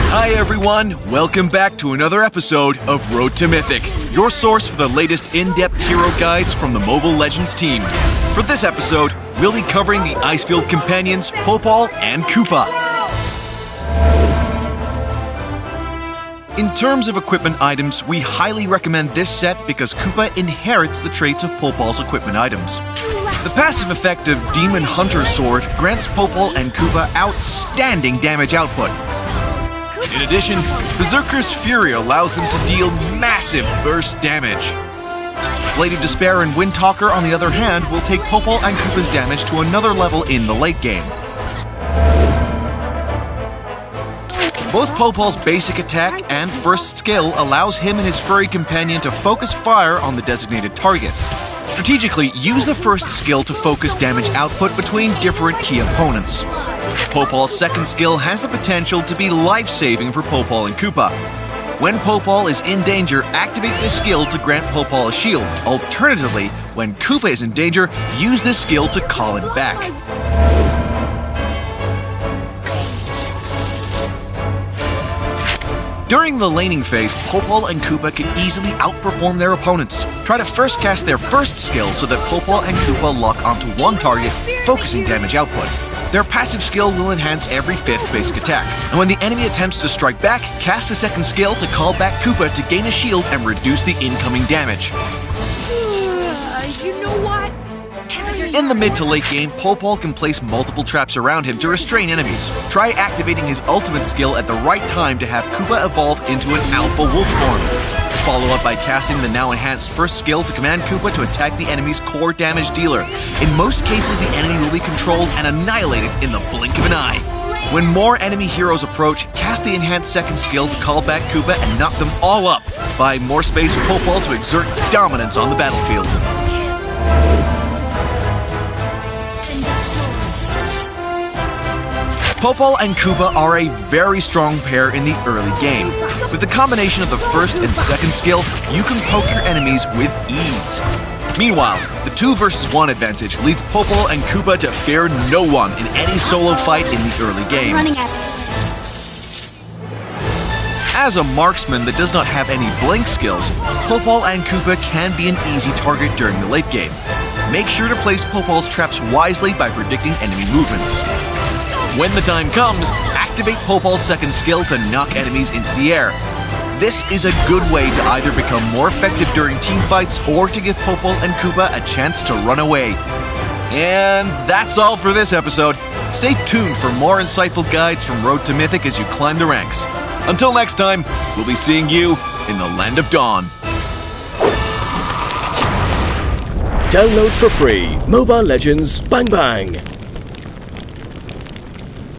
Hi everyone, welcome back to another episode of Road to Mythic, your source for the latest in-depth hero guides from the Mobile Legends team. For this episode, we'll be covering the Icefield Companions, Popal, and Koopa. In terms of equipment items, we highly recommend this set because Koopa inherits the traits of Popal's equipment items. The passive effect of Demon Hunter Sword grants Popal and Koopa outstanding damage output. In addition, Berserker's Fury allows them to deal massive burst damage. Blade of Despair and Windtalker, on the other hand, will take Popal and Koopa's damage to another level in the late game. Both Popal's basic attack and first skill allows him and his furry companion to focus fire on the designated target. Strategically, use the first skill to focus damage output between different key opponents. Popal's second skill has the potential to be life-saving for Popal and Koopa. When Popal is in danger, activate this skill to grant Popal a shield. Alternatively, when Koopa is in danger, use this skill to call him back. During the laning phase, Popal and Koopa can easily outperform their opponents. Try to first cast their first skill so that Popal and Koopa lock onto one target, focusing damage output. Their passive skill will enhance every 5th basic attack, and when the enemy attempts to strike back, cast the second skill to call back Koopa to gain a shield and reduce the incoming damage. You know what? In the mid to late game, Popal can place multiple traps around him to restrain enemies. Try activating his ultimate skill at the right time to have Koopa evolve into an alpha wolf form. Follow up by casting the now enhanced first skill to command Koopa to attack the enemy's core damage dealer. In most cases, the enemy will be controlled and annihilated in the blink of an eye. When more enemy heroes approach, cast the enhanced second skill to call back Koopa and knock them all up. Buy more space for Popal to exert dominance on the battlefield. Popal and Koopa are a very strong pair in the early game. With the combination of the first and second skill, you can poke your enemies with ease. Meanwhile, the 2 versus 1 advantage leads Popal and Koopa to fear no one in any solo fight in the early game. As a marksman that does not have any blink skills, Popal and Koopa can be an easy target during the late game. Make sure to place Popal's traps wisely by predicting enemy movements. When the time comes, activate Popal's second skill to knock enemies into the air. This is a good way to either become more effective during team fights or to give Popal and Koopa a chance to run away. And that's all for this episode. Stay tuned for more insightful guides from Road to Mythic as you climb the ranks. Until next time, we'll be seeing you in the Land of Dawn. Download for free Mobile Legends Bang Bang.